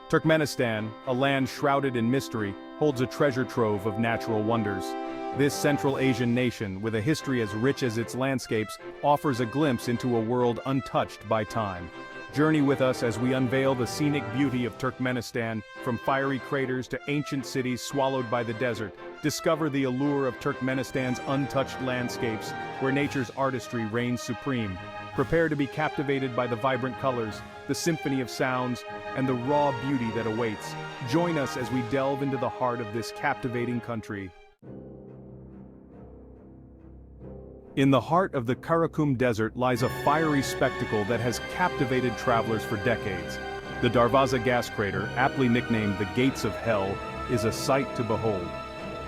Turkmenistan, a land shrouded in mystery, holds a treasure trove of natural wonders. This Central Asian nation, with a history as rich as its landscapes, offers a glimpse into a world untouched by time. Journey with us as we unveil the scenic beauty of Turkmenistan, from fiery craters to ancient cities swallowed by the desert. Discover the allure of Turkmenistan's untouched landscapes, where nature's artistry reigns supreme. Prepare to be captivated by the vibrant colors, the symphony of sounds, and the raw beauty that awaits. Join us as we delve into the heart of this captivating country. In the heart of the Karakum Desert lies a fiery spectacle that has captivated travelers for decades. The Darvaza Gas Crater, aptly nicknamed the Gates of Hell, is a sight to behold.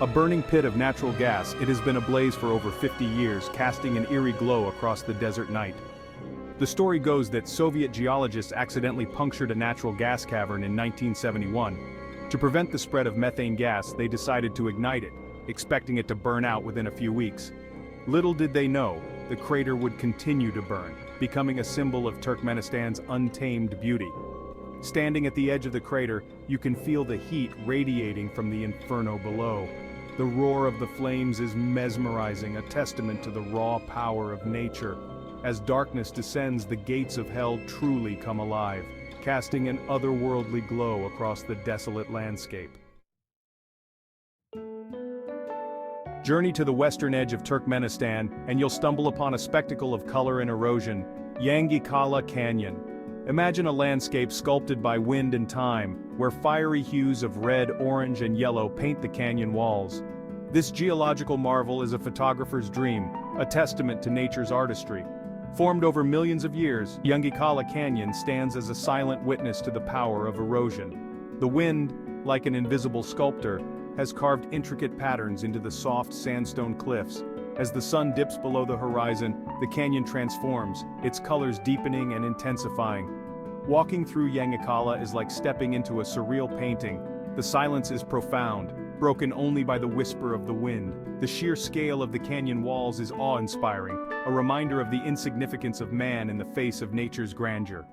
A burning pit of natural gas, it has been ablaze for over 50 years, casting an eerie glow across the desert night. The story goes that Soviet geologists accidentally punctured a natural gas cavern in 1971. To prevent the spread of methane gas, they decided to ignite it, expecting it to burn out within a few weeks. Little did they know, the crater would continue to burn, becoming a symbol of Turkmenistan's untamed beauty. Standing at the edge of the crater, you can feel the heat radiating from the inferno below. The roar of the flames is mesmerizing, a testament to the raw power of nature. As darkness descends, the gates of hell truly come alive, casting an otherworldly glow across the desolate landscape. Journey to the western edge of Turkmenistan, and you'll stumble upon a spectacle of color and erosion, Galkynysh Canyon. Imagine a landscape sculpted by wind and time, where fiery hues of red, orange, and yellow paint the canyon walls. This geological marvel is a photographer's dream, a testament to nature's artistry. Formed over millions of years, Galkynysh Canyon stands as a silent witness to the power of erosion. The wind, like an invisible sculptor, has carved intricate patterns into the soft sandstone cliffs. As the sun dips below the horizon, the canyon transforms, its colors deepening and intensifying. Walking through Galkynysh is like stepping into a surreal painting. The silence is profound, broken only by the whisper of the wind. The sheer scale of the canyon walls is awe-inspiring, a reminder of the insignificance of man in the face of nature's grandeur.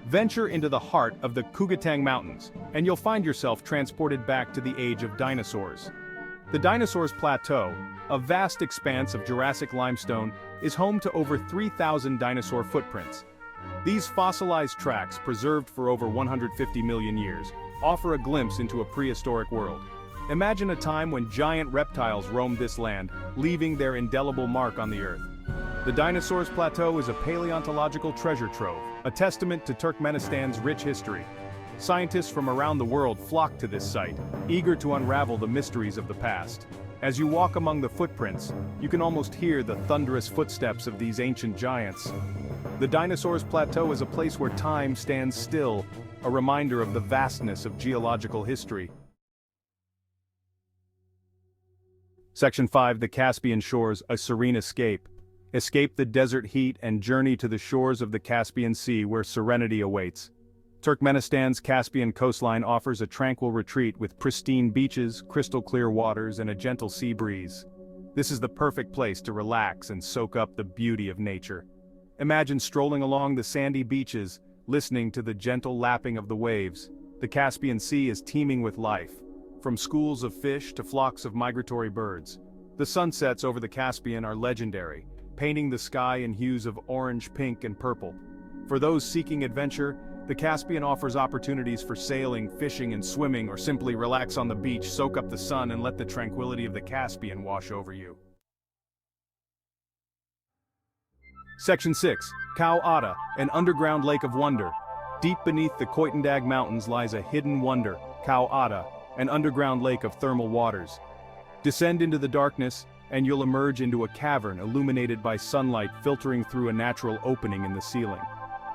Venture into the heart of the Kugatang Mountains, and you'll find yourself transported back to the age of dinosaurs. The Dinosaurs Plateau, a vast expanse of Jurassic limestone, is home to over 3,000 dinosaur footprints. These fossilized tracks, preserved for over 150 million years, offer a glimpse into a prehistoric world. Imagine a time when giant reptiles roamed this land, leaving their indelible mark on the earth. The Dinosaurs Plateau is a paleontological treasure trove, a testament to Turkmenistan's rich history. Scientists from around the world flock to this site, eager to unravel the mysteries of the past. As you walk among the footprints, you can almost hear the thunderous footsteps of these ancient giants. The Dinosaurs Plateau is a place where time stands still, a reminder of the vastness of geological history. Section 5. The Caspian Shores, a Serene Escape. Escape the desert heat and journey to the shores of the Caspian Sea where serenity awaits. Turkmenistan's Caspian coastline offers a tranquil retreat with pristine beaches, crystal-clear waters, and a gentle sea breeze. This is the perfect place to relax and soak up the beauty of nature. Imagine strolling along the sandy beaches, listening to the gentle lapping of the waves. The Caspian Sea is teeming with life, from schools of fish to flocks of migratory birds. The sunsets over the Caspian are legendary, painting the sky in hues of orange, pink, and purple. For those seeking adventure, the Caspian offers opportunities for sailing, fishing, and swimming, or simply relax on the beach, soak up the sun, and let the tranquility of the Caspian wash over you. Section 6. Khao Ada, an underground lake of wonder. Deep beneath the Koytndag Mountains lies a hidden wonder, Khao Ada, an underground lake of thermal waters. Descend into the darkness, and you'll emerge into a cavern illuminated by sunlight filtering through a natural opening in the ceiling.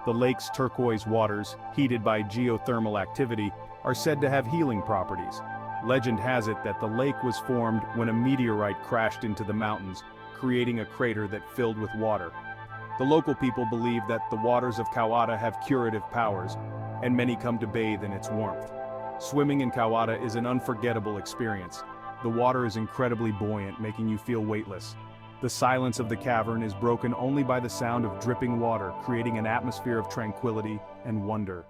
The lake's turquoise waters, heated by geothermal activity, are said to have healing properties. Legend has it that the lake was formed when a meteorite crashed into the mountains, creating a crater that filled with water. The local people believe that the waters of Khao Ada have curative powers, and many come to bathe in its warmth. Swimming in Khao Ada is an unforgettable experience. The water is incredibly buoyant, making you feel weightless. The silence of the cavern is broken only by the sound of dripping water, creating an atmosphere of tranquility and wonder.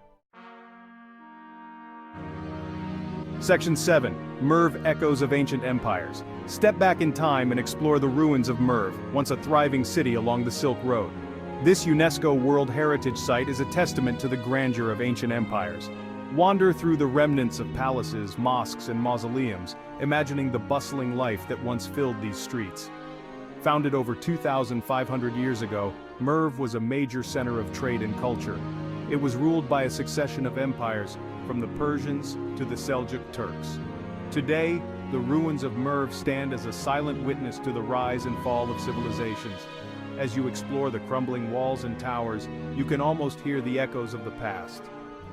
Section 7. Merv Echoes of Ancient Empires. Step back in time and explore the ruins of Merv, once a thriving city along the Silk Road. This UNESCO World Heritage Site is a testament to the grandeur of ancient empires. Wander through the remnants of palaces, mosques, and mausoleums, imagining the bustling life that once filled these streets. Founded over 2,500 years ago, Merv was a major center of trade and culture. It was ruled by a succession of empires, from the Persians to the Seljuk Turks. Today, the ruins of Merv stand as a silent witness to the rise and fall of civilizations. As you explore the crumbling walls and towers, you can almost hear the echoes of the past.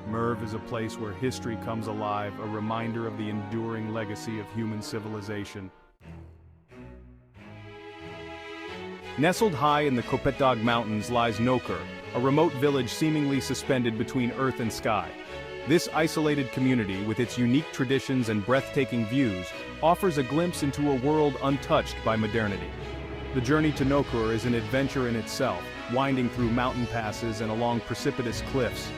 Merv is a place where history comes alive, a reminder of the enduring legacy of human civilization. Nestled high in the Kopetdag Mountains lies Nokur, a remote village seemingly suspended between earth and sky. This isolated community, with its unique traditions and breathtaking views, offers a glimpse into a world untouched by modernity. The journey to Nokur is an adventure in itself, winding through mountain passes and along precipitous cliffs.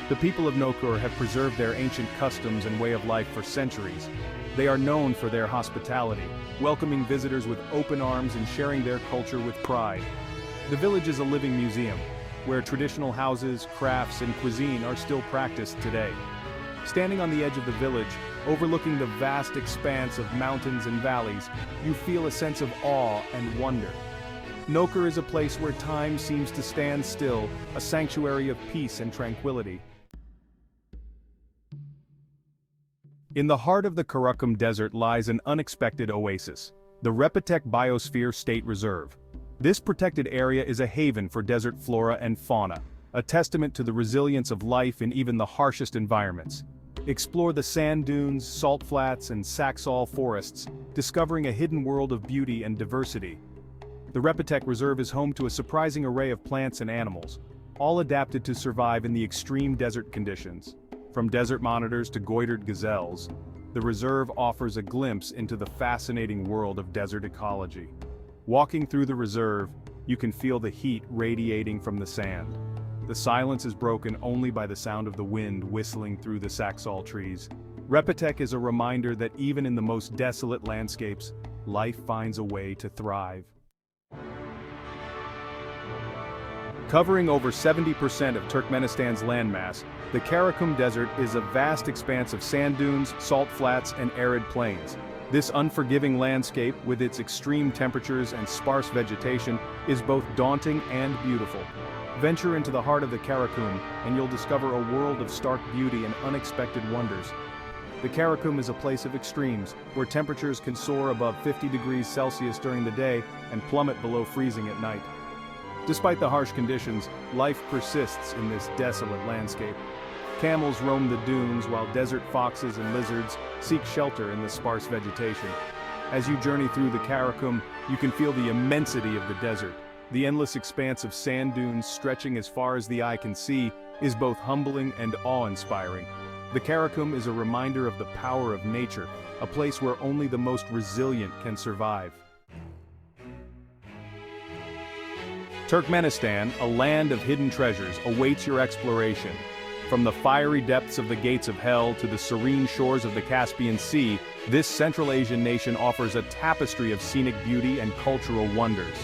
The people of Nokur have preserved their ancient customs and way of life for centuries. They are known for their hospitality, welcoming visitors with open arms and sharing their culture with pride. The village is a living museum, where traditional houses, crafts, and cuisine are still practiced today. Standing on the edge of the village, overlooking the vast expanse of mountains and valleys, you feel a sense of awe and wonder. Nokur is a place where time seems to stand still, a sanctuary of peace and tranquility. In the heart of the Karakum Desert lies an unexpected oasis, the Repetek Biosphere State Reserve. This protected area is a haven for desert flora and fauna, a testament to the resilience of life in even the harshest environments. Explore the sand dunes, salt flats, and Saxol forests, discovering a hidden world of beauty and diversity. The Repetek Reserve is home to a surprising array of plants and animals, all adapted to survive in the extreme desert conditions. From desert monitors to goitered gazelles, the reserve offers a glimpse into the fascinating world of desert ecology. Walking through the reserve, you can feel the heat radiating from the sand. The silence is broken only by the sound of the wind whistling through the Saxol trees. Repetek is a reminder that even in the most desolate landscapes, life finds a way to thrive. Covering over 70% of Turkmenistan's landmass, the Karakum Desert is a vast expanse of sand dunes, salt flats, and arid plains. This unforgiving landscape, with its extreme temperatures and sparse vegetation, is both daunting and beautiful. Venture into the heart of the Karakum, and you'll discover a world of stark beauty and unexpected wonders. The Karakum is a place of extremes, where temperatures can soar above 50 degrees Celsius during the day and plummet below freezing at night. Despite the harsh conditions, life persists in this desolate landscape. Camels roam the dunes while desert foxes and lizards seek shelter in the sparse vegetation. As you journey through the Karakum, you can feel the immensity of the desert. The endless expanse of sand dunes stretching as far as the eye can see is both humbling and awe-inspiring. The Karakum is a reminder of the power of nature, a place where only the most resilient can survive. Turkmenistan, a land of hidden treasures, awaits your exploration. From the fiery depths of the gates of hell to the serene shores of the Caspian Sea, this Central Asian nation offers a tapestry of scenic beauty and cultural wonders.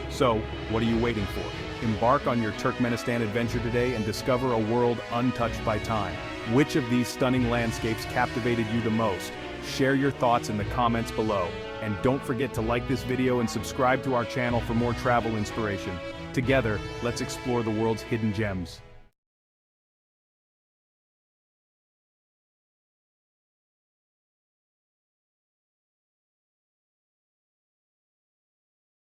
So, what are you waiting for? Embark on your Turkmenistan adventure today and discover a world untouched by time. Which of these stunning landscapes captivated you the most? Share your thoughts in the comments below. And don't forget to like this video and subscribe to our channel for more travel inspiration. Together, let's explore the world's hidden gems.